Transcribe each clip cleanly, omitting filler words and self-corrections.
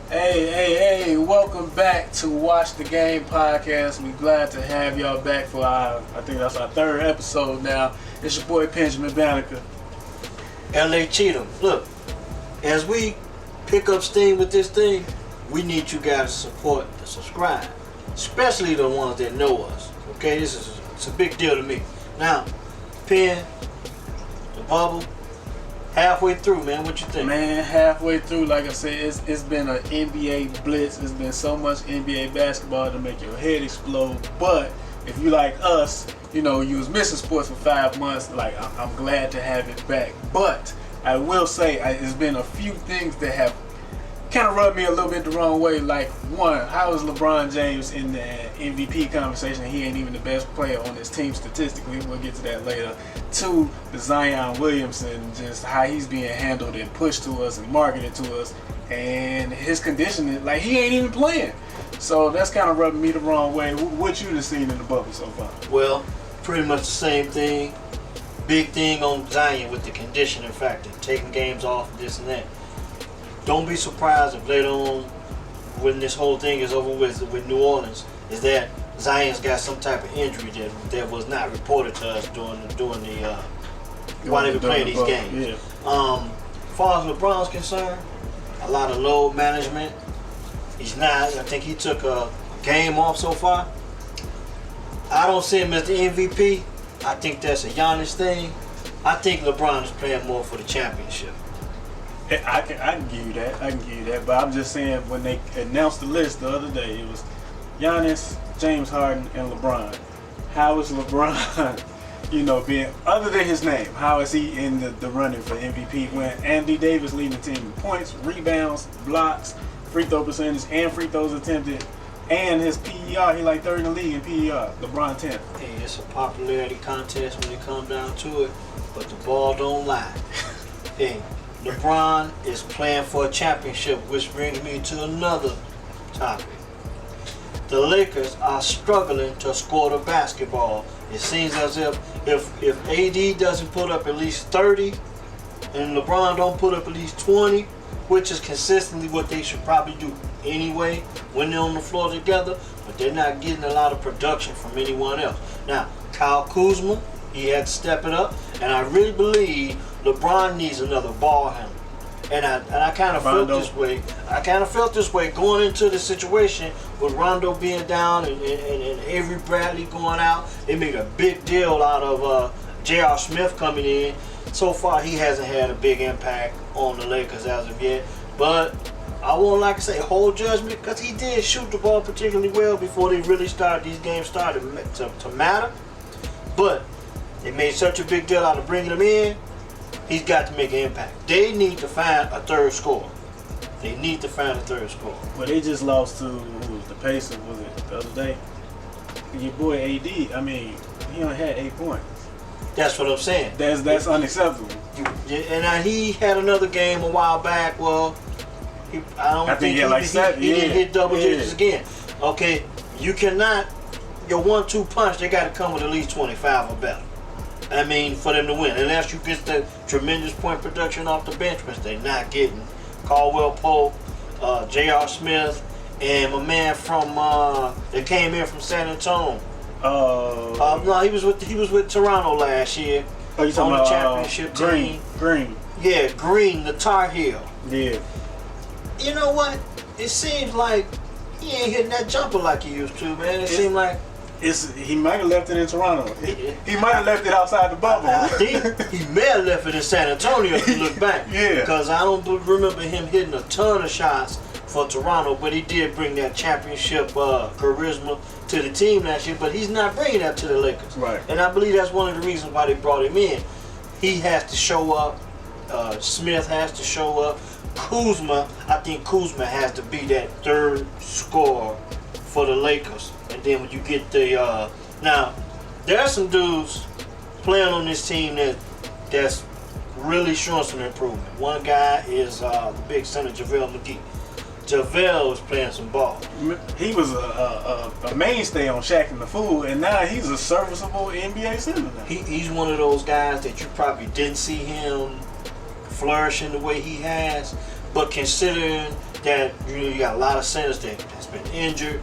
Hey, welcome back to Watch the Game podcast. We're glad to have y'all back for I think that's our third episode now. It's your boy Pennjamin Bannekar. LA Cheatham. Look, as we pick up steam with this thing, we need you guys to support and subscribe. Especially the ones that know us. Okay, it's a big deal to me. Now, Penn, the bubble, halfway through, man. What you think? Man, halfway through, like I said, it's been an NBA blitz. It's been so much NBA basketball to make your head explode. But if you like us, you was missing sports for 5 months. Like I'm glad to have it back. But I will say, it's been a few things that have kind of rubbed me a little bit the wrong way. Like, one, how is LeBron James in the MVP conversation? He ain't even the best player on his team statistically. We'll get to that later. Two, the Zion Williamson, just how he's being handled and pushed to us and marketed to us, and his conditioning, like he ain't even playing. So that's kind of rubbing me the wrong way. What you seen in the bubble so far? Well, pretty much the same thing. Big thing on Zion with the conditioning factor, taking games off, this and that. Don't be surprised if later on, when this whole thing is over with New Orleans, is that Zion's got some type of injury that was not reported to us during the while they were playing these games. Yeah. As far as LeBron's concerned, a lot of load management. He's not. I think he took a game off so far. I don't see him as the MVP. I think that's a Giannis thing. I think LeBron is playing more for the championship. I can give you that. But I'm just saying, when they announced the list the other day, it was Giannis, James Harden, and LeBron. How is LeBron, being, other than his name, how is he in the running for MVP when Anthony Davis leading the team in points, rebounds, blocks, free throw percentage, and free throws attempted, and his PER, he like third in the league in PER. LeBron 10th. Hey, it's a popularity contest when it comes down to it, but the ball don't lie. Hey, LeBron is playing for a championship, which brings me to another topic. The Lakers are struggling to score the basketball. It seems as if AD doesn't put up at least 30 and LeBron don't put up at least 20, which is consistently what they should probably do anyway when they're on the floor together, but they're not getting a lot of production from anyone else. Now, Kyle Kuzma, he had to step it up, and I really believe LeBron needs another ball handler. And I kind of felt this way. I kind of felt this way going into the situation with Rondo being down and Avery Bradley going out. They made a big deal out of J.R. Smith coming in. So far, he hasn't had a big impact on the Lakers as of yet. But I won't like to say hold judgment, because he did shoot the ball particularly well before they really started. These games started to matter. But they made such a big deal out of bringing him in. He's got to make an impact. They need to find a third scorer. Well, they just lost to the Pacers, was it the other day? Your boy AD, he only had 8 points. That's what I'm saying. That's unacceptable. And he had another game a while back. Well, I think he didn't hit double digits again. Okay, you cannot, your 1-2 punch, they got to come with at least 25 or better. For them to win. Unless you get the tremendous point production off the bench, which they're not getting. Caldwell Pope, J.R. Smith, and my man from that came in from San Antonio. No, he was with Toronto last year you on talking the about, championship team. Green. Yeah, Green, the Tar Heel. Yeah. You know what? It seems like he ain't hitting that jumper like he used to, man. It seemed like he might have left it in Toronto. He might have left it outside the bubble. I think he may have left it in San Antonio if you look back. Yeah. Because I don't remember him hitting a ton of shots for Toronto, but he did bring that championship charisma to the team last year. But he's not bringing that to the Lakers. Right. And I believe that's one of the reasons why they brought him in. He has to show up. Smith has to show up. I think Kuzma has to be that third scorer for the Lakers. And then when you get the now, there are some dudes playing on this team that's really showing some improvement. One guy is the big center JaVale McGee. JaVale is playing some ball. He was a mainstay on Shaq and the Fool, and now he's a serviceable NBA center now. He's one of those guys that you probably didn't see him flourishing the way he has, but considering that you got a lot of centers that's been injured.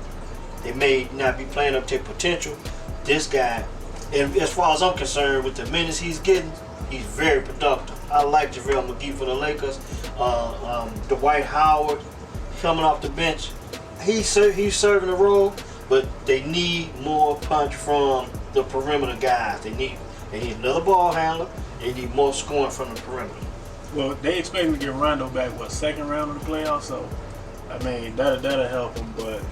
They may not be playing up to their potential. This guy, and as far as I'm concerned, with the minutes he's getting, he's very productive. I like JaVale McGee for the Lakers. Dwight Howard coming off the bench. He's serving a role, but they need more punch from the perimeter guys. They need another ball handler. They need more scoring from the perimeter. Well, they expect to get Rondo back, second round of the playoffs, so I mean that'll help them. But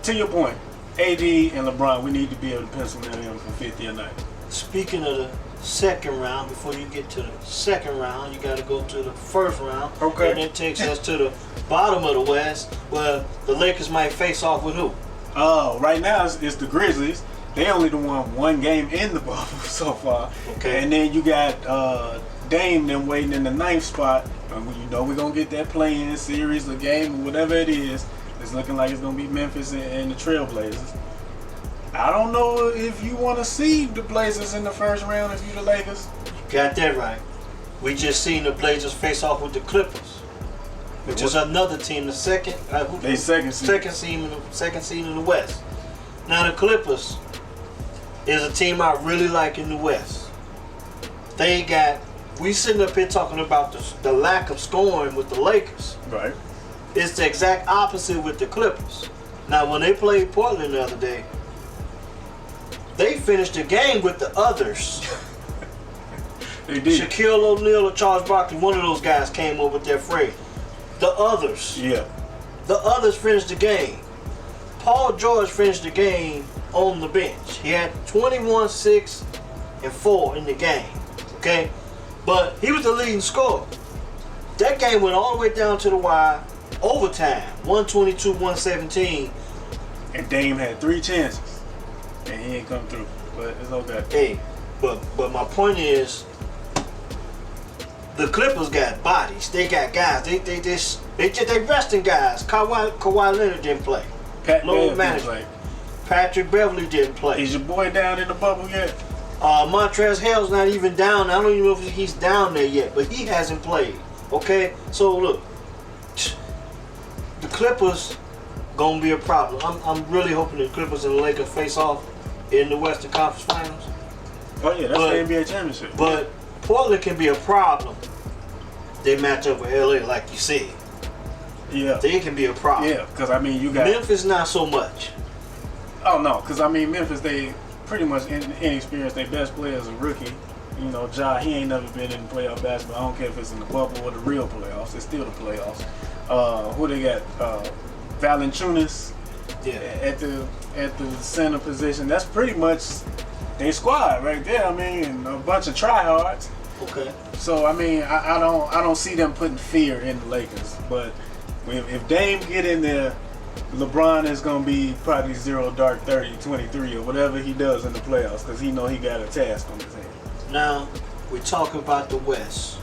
to your point, AD and LeBron, we need to be able to pencil them in for 50 a night. Speaking of the second round, before you get to the second round, you got to go to the first round. Okay. And that takes us to the bottom of the West, where the Lakers might face off with who? Oh, right now it's the Grizzlies. They only won one game in the bubble so far. Okay. And then you got Dame them waiting in the 9th spot. And you know we're going to get that play-in series, a game, or whatever it is. It's looking like it's going to be Memphis and the Trailblazers. I don't know if you want to see the Blazers in the first round if you're the Lakers. You got that right. We just seen the Blazers face off with the Clippers, which is another team, the second seed in the West. Now the Clippers is a team I really like in the West. We sitting up here talking about the lack of scoring with the Lakers. Right. It's the exact opposite with the Clippers. Now when they played Portland the other day, they finished the game with the others. They did. Shaquille O'Neal or Charles Barkley, one of those guys came up with that phrase. The others. Yeah. The others finished the game. Paul George finished the game on the bench. He had 21, 6, and 4 in the game. Okay? But he was the leading scorer. That game went all the way down to the wire. Overtime. 122-117. And Dame had 3 chances. And he ain't come through. But it's okay. Hey, but my point is, the Clippers got bodies. They got guys. They resting guys. Kawhi Leonard didn't play. Patrick Beverly didn't play. Is your boy down in the bubble yet? Montrezl Harrell's not even down. I don't even know if he's down there yet, but he hasn't played. Okay, so look, the Clippers gonna be a problem. I'm really hoping the Clippers and the Lakers face off in the Western Conference Finals. Oh yeah, that's the NBA championship. But Portland can be a problem. They match up with LA, like you said. Yeah. They can be a problem. Yeah, because I mean you got Memphis, not so much. Oh no, because I mean Memphis, they pretty much inexperienced. Their best player is a rookie. You know, Ja, he ain't never been in playoff basketball. I don't care if it's in the bubble or the real playoffs. It's still the playoffs. Who they got? Valanciunas. Yeah. At the center position. That's pretty much their squad right there. I mean, and a bunch of tryhards. Okay. So I mean, I don't see them putting fear in the Lakers. But if Dame get in there, LeBron is gonna be probably 0 dark 30, 23 or whatever he does in the playoffs because he know he got a task on his hands. Now we talk about the West.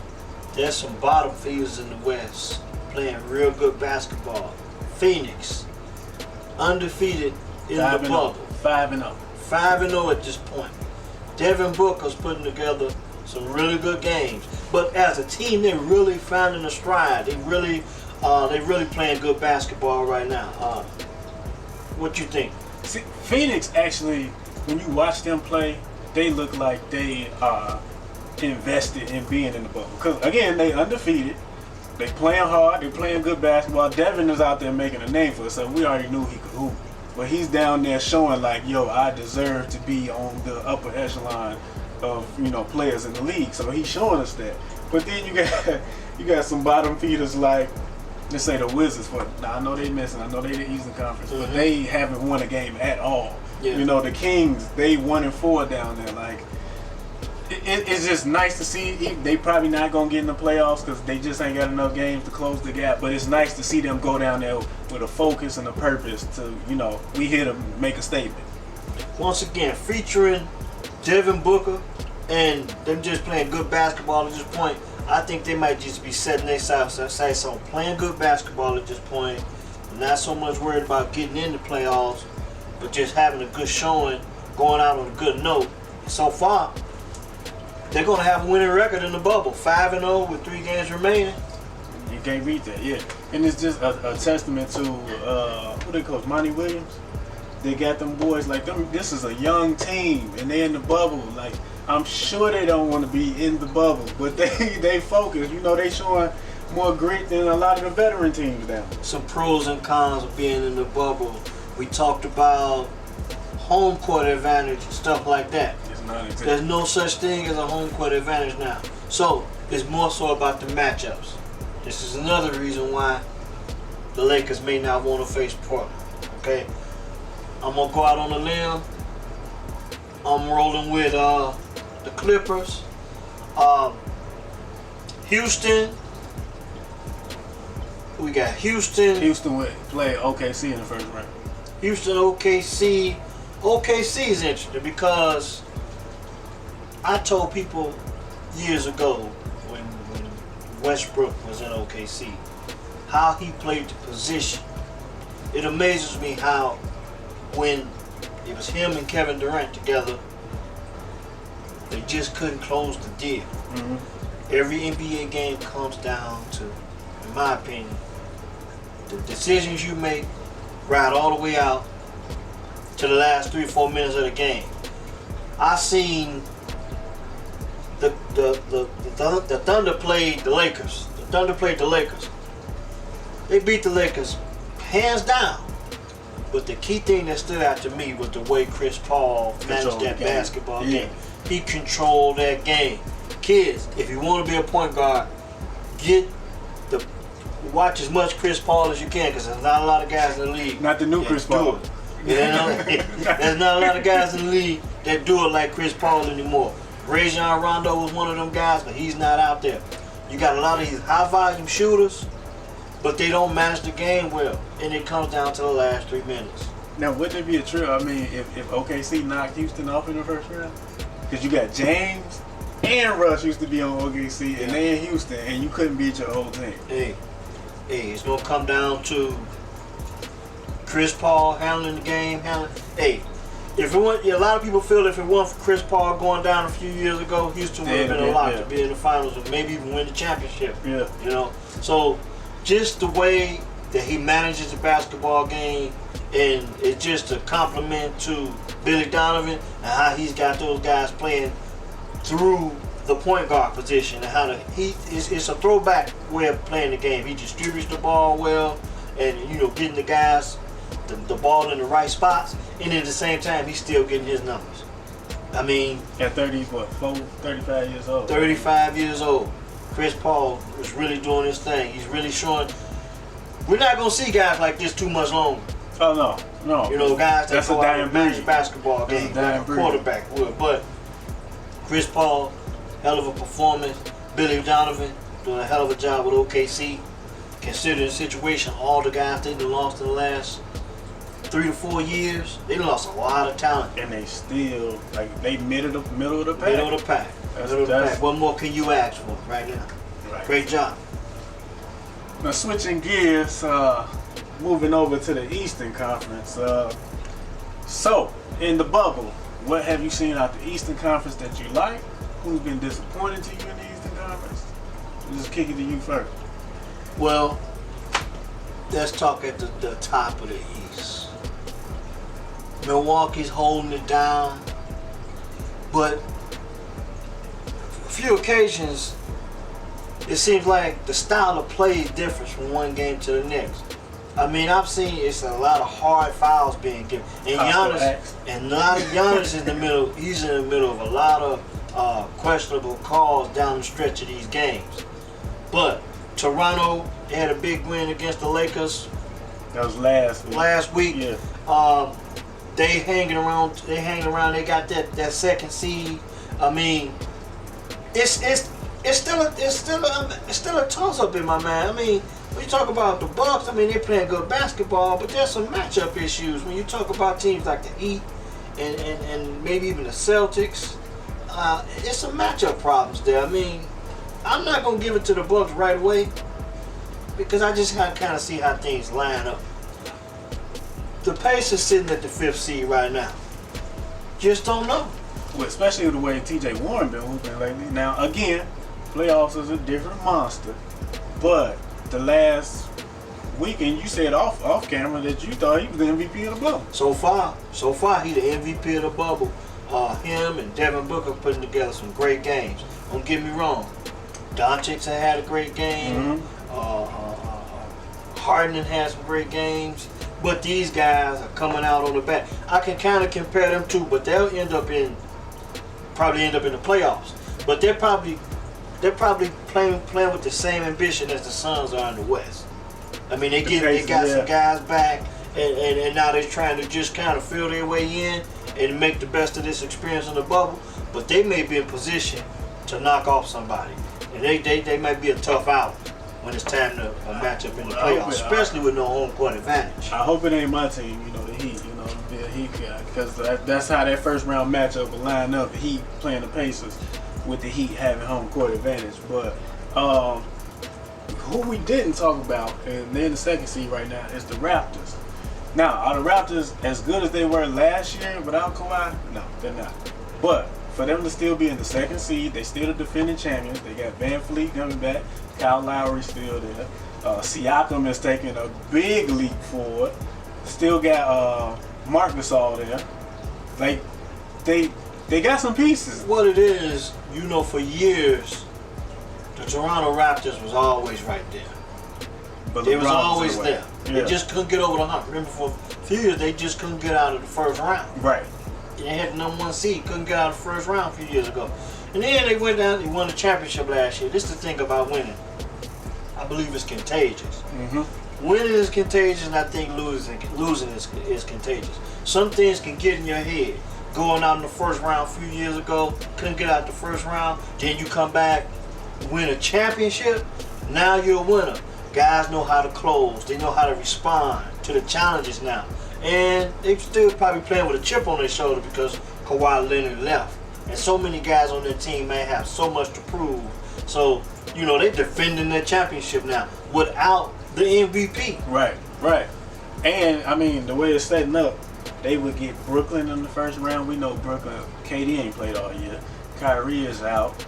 There's some bottom feeders in the West playing real good basketball. Phoenix, undefeated in the bubble. 5-0. 5-0 at this point. Devin Booker's putting together some really good games. But as a team, they're really finding a stride. They really playing good basketball right now. What you think? See, Phoenix actually, when you watch them play, they look like they are invested in being in the bubble. Because again, they undefeated. They playing hard. They playing good basketball. Devin is out there making a name for himself. We already knew he could hoop. But he's down there showing like, yo, I deserve to be on the upper echelon of, players in the league. So he's showing us that. But then you got some bottom feeders like, let's say the Wizards. Now I know they missing. I know they the Eastern Conference, but they haven't won a game at all. Yeah. The Kings, they 1-4 down there. Like it's just nice to see. They probably not gonna get in the playoffs because they just ain't got enough games to close the gap. But it's nice to see them go down there with a focus and a purpose to, we here to make a statement. Once again, featuring Devin Booker and them just playing good basketball at this point. I think they might just be setting their sights on playing good basketball at this point. Not so much worried about getting in the playoffs, but just having a good showing, going out on a good note. So far, they're going to have a winning record in the bubble. 5-0 with 3 games remaining. You can't beat that, yeah. And it's just a testament to who they coach, Monty Williams. They got them boys like them. This is a young team, and they in the bubble. Like I'm sure they don't want to be in the bubble, but they focus. You know, they showing more grit than a lot of the veteran teams down. Some pros and cons of being in the bubble. We talked about home court advantage and stuff like that. There's no such thing as a home court advantage now. So it's more so about the matchups. This is another reason why the Lakers may not want to face Portland. Okay, I'm gonna go out on a limb. I'm rolling with the Clippers, Houston. We got Houston. Houston would play OKC in the first round. Houston, OKC. OKC is interesting because I told people years ago when Westbrook was in OKC how he played the position. It amazes me how when it was him and Kevin Durant together, they just couldn't close the deal. Mm-hmm. Every NBA game comes down to, in my opinion, the decisions you make ride all the way out to the last 3 or 4 minutes of the game. I seen the Thunder played the Lakers. The Thunder played the Lakers. They beat the Lakers hands down. But the key thing that stood out to me was the way Chris Paul managed that basketball game. He controlled that game. Kids, if you want to be a point guard, watch as much Chris Paul as you can, because there's not a lot of guys in the league. Not the new Chris Paul. There's not a lot of guys in the league that do it like Chris Paul anymore. Rajon Rondo was one of them guys, but he's not out there. You got a lot of these high volume shooters, but they don't manage the game well, and it comes down to the last 3 minutes. Now, wouldn't it be a trip? I mean, if OKC knocked Houston off in the first round, because you got James and Russ used to be on OKC, and they in Houston, and you couldn't beat your whole team. Hey, it's gonna come down to Chris Paul handling the game. If it weren't, a lot of people feel if it weren't for Chris Paul going down a few years ago, Houston would have been a lock to be in the finals and maybe even win the championship. Yeah. You know, so just the way that he manages the basketball game, and it's just a compliment to Billy Donovan and how he's got those guys playing through the point guard position, and how it's a throwback way of playing the game. He distributes the ball well, and getting the guys the ball in the right spots, and at the same time he's still getting his numbers. I mean, at 35 years old. 35 years old, Chris Paul was really doing his thing. He's really showing. We're not gonna see guys like this too much longer. Oh no. Guys that go out and manage breed. basketball game like a quarterback would. But Chris Paul, hell of a performance. Billy Donovan doing a hell of a job with OKC. Considering the situation, all the guys they lost in the last 3 to 4 years, they lost a lot of talent. And they still, they middle of the pack. Middle of the pack. What more can you ask for right now? Right. Great job. Now switching gears, moving over to the Eastern Conference. So, in the bubble, what have you seen out the Eastern Conference that you like? Who's been disappointing to you in the Eastern Conference? We'll just kick it to you first. Well, let's talk at the top of the East. Milwaukee's holding it down, but a few occasions it seems like the style of play is different from one game to the next. I mean, I've seen it's a lot of hard fouls being given, and Giannis is in the middle. He's in the middle of a lot of questionable calls down the stretch of these games. But Toronto had a big win against the Lakers. That was last week. Yeah. They hanging around. They got that second seed. I mean, it's still a toss up in my mind. I mean, when you talk about the Bucks, I mean they're playing good basketball, but there's some matchup issues when you talk about teams like the Heat and maybe even the Celtics. It's some matchup problems there. I mean, I'm not gonna give it to the Bucks right away because I just gotta kind of see how things line up. The Pacers sitting at the 5th seed right now. Just don't know. Well, especially the way T.J. Warren been hooping lately. Now, again, playoffs is a different monster, but the last weekend you said off camera that you thought he was the MVP of the bubble. So far, he the MVP of the bubble. Him and Devin Booker putting together some great games. Don't get me wrong. Doncic had a great game. Harden had some great games. But these guys are coming out on the back. I can kind of compare them too, but they'll probably end up in the playoffs. But they're probably playing with the same ambition as the Suns are in the West. I mean, they got some guys back, and now they're trying to just kind of feel their way in and make the best of this experience in the bubble. But they may be in position to knock off somebody, and they might be a tough out when it's time to match up in the playoffs, especially with no home court advantage. I hope it ain't my team, the Heat, be a Heat guy, because that's how that first round matchup will line up. The Heat playing the Pacers with the Heat having home court advantage. But who we didn't talk about, and they're in the second seed right now, is the Raptors. Now, are the Raptors as good as they were last year without Kawhi? No, they're not. But for them to still be in the second seed, they still the defending champions. They got Van Fleet coming back. Kyle Lowry still there. Siakam is taking a big leap forward. Still got Marc Gasol there. Like, they got some pieces. What it is, for years, the Toronto Raptors was always right there. But they was always there. Yeah. They just couldn't get over the hump. Remember, for a few years, they just couldn't get out of the first round. Right. They had the number one seed, couldn't get out of the first round a few years ago. And then they went down, they won the championship last year. This is the thing about winning. I believe it's contagious. Mm-hmm. Winning is contagious, and I think losing is contagious. Some things can get in your head. Going out in the first round a few years ago, couldn't get out the first round, then you come back, win a championship, now you're a winner. Guys know how to close. They know how to respond to the challenges now. And they still probably playing with a chip on their shoulder because Kawhi Leonard left. And so many guys on their team may have so much to prove. So, they're defending their championship now without the MVP. Right. And, I mean, the way it's setting up, they would get Brooklyn in the first round. We know Brooklyn, KD ain't played all year. Kyrie is out.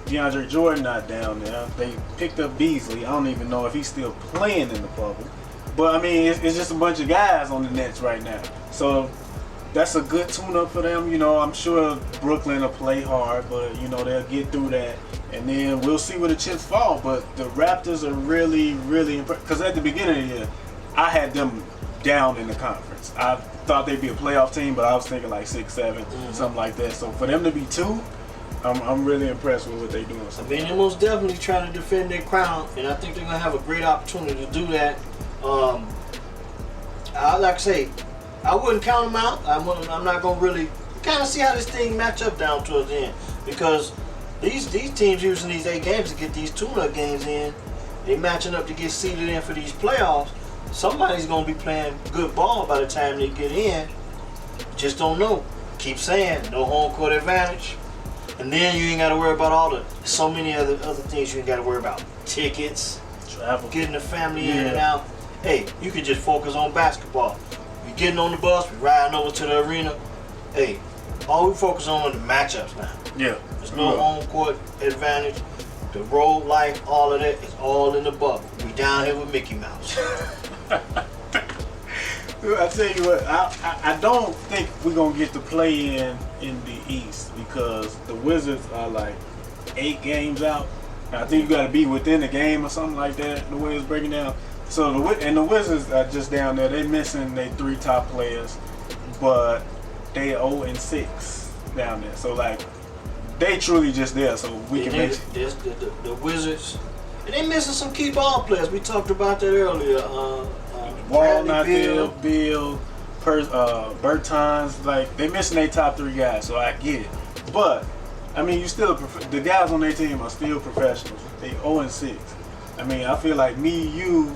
DeAndre Jordan not down there. They picked up Beasley. I don't even know if he's still playing in the bubble. But, I mean, it's just a bunch of guys on the Nets right now. So, that's a good tune-up for them. I'm sure Brooklyn will play hard, but, they'll get through that. And then we'll see where the chips fall. But the Raptors are really, really impressed. Because at the beginning of the year, I had them down in the conference. I thought they'd be a playoff team, but I was thinking like 6, 7, something like that. So for them to be 2, I'm really impressed with what they're doing. I mean, they're most definitely trying to defend their crown, and I think they're going to have a great opportunity to do that. Like I say, I wouldn't count them out. I'm not going to really kind of see how this thing match up down towards the end, because these teams using these 8 games to get these tune-up games in, they matching up to get seeded in for these playoffs. Somebody's going to be playing good ball by the time they get in. Just don't know. Keep saying, no home court advantage. And then you ain't got to worry about so many other things you ain't got to worry about. Tickets, travel, getting the family in and out. Hey, you can just focus on basketball. We getting on the bus, we riding over to the arena. Hey, all we focus on are the matchups now. Yeah. There's no home court advantage. The road life, all of that is all in the bubble. We down here with Mickey Mouse. I tell you what, I don't think we're going to get to play in the East, because the Wizards are like 8 games out. I think you got to be within the game or something like that, the way it's breaking down. So the Wizards are just down there. They're missing their 3 top players, but they 0-6 down there. So like, they truly just there. So we can make the Wizards. And they missing some key ball players. We talked about that earlier. Wall not there, Bill, Bertans. Like, they missing their top 3 guys. So I get it. But I mean, the guys on their team are still professionals. They 0-6. I mean, I feel like me, you,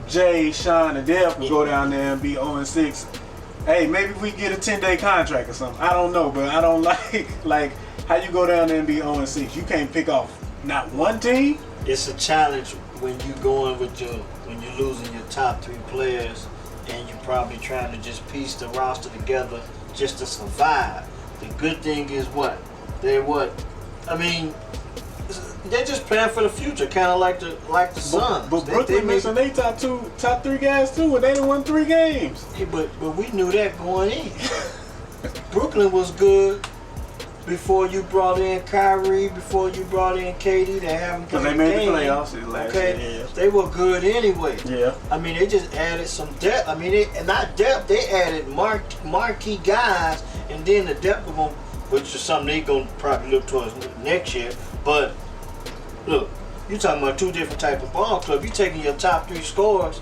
Jay, Sean, and Dale could go down there and be 0-6. Hey, maybe we get a 10-day contract or something. I don't know, but I don't like how you go down there and be 0-6. You can't pick off not one team. It's a challenge when you going when you're losing your top 3 players, and you're probably trying to just piece the roster together just to survive. The good thing is what? I mean, They're just playing for the future, kind of like the Suns. But Brooklyn missing their top three guys too, and they done won 3 games. Hey, but we knew that going in. Brooklyn was good before you brought in Kyrie, before you brought in KD. They haven't played. Because they made the playoffs last year. Okay, they were good anyway. Yeah. I mean, they just added some depth. I mean, not depth. They added marquee guys, and then the depth was going, which is something they're going to probably look towards next year. But look, you're talking about 2 different types of ball club. You're taking your top 3 scorers.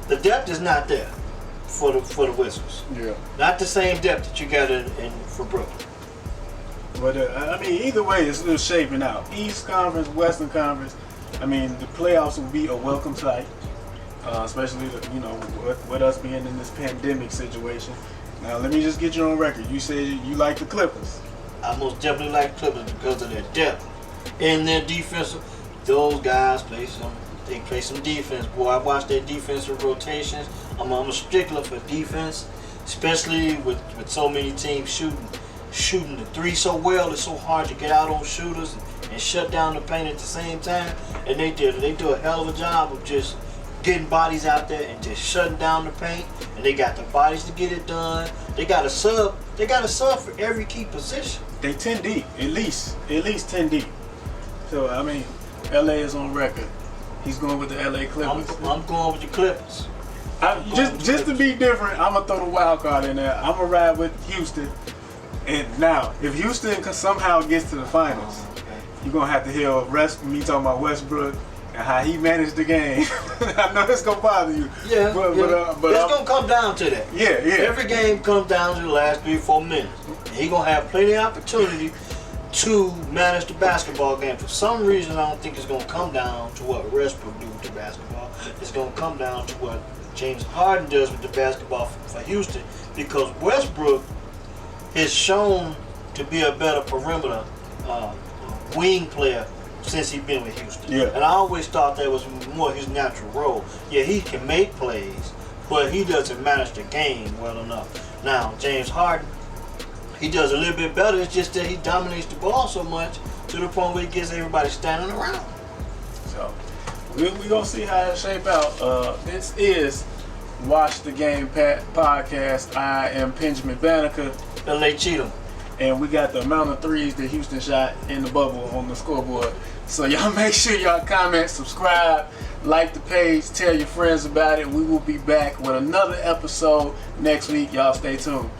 The depth is not there for the Wizards. Yeah. Not the same depth that you got in for Brooklyn. But I mean, either way, it's still shaping out. East Conference, Western Conference. I mean, the playoffs will be a welcome sight, especially with us being in this pandemic situation. Now, let me just get you on record. You said you like the Clippers. I most definitely like Clippers because of their depth and their defense. Those guys play some defense. Boy, I watch their defensive rotations. I'm a stickler for defense, especially with so many teams shooting the 3 so well. It's so hard to get out on shooters and shut down the paint at the same time. And they do a hell of a job of just getting bodies out there and just shutting down the paint. And they got the bodies to get it done. They got a sub. They got a sub for every key position. They 10 deep, at least 10 deep. So I mean, LA is on record. He's going with the LA Clippers. I'm going with the Clippers. Just to be different, I'm gonna throw the wild card in there. I'm gonna ride with Houston. And now, if Houston somehow gets to the finals, you're gonna have to hear me talking about Westbrook and how he managed the game. I know it's gonna bother you. Yeah, but it's gonna come down to that. Yeah. Every game comes down to the last 3-4 minutes. And he gonna have plenty of opportunity to manage the basketball game. For some reason, I don't think it's gonna come down to what Westbrook do with the basketball. It's gonna come down to what James Harden does with the basketball for Houston, because Westbrook is shown to be a better perimeter wing player since he's been with Houston. Yeah. And I always thought that was more his natural role. Yeah, he can make plays, but he doesn't manage the game well enough. Now, James Harden, he does a little bit better. It's just that he dominates the ball so much to the point where he gets everybody standing around. So we're going to see how it shape out. This is Watch the Game podcast. I am Pennjamin Bannekar. LA Cheatham. And we got the amount of threes that Houston shot in the bubble on the scoreboard. So y'all make sure y'all comment, subscribe, like the page, tell your friends about it. We will be back with another episode next week. Y'all stay tuned.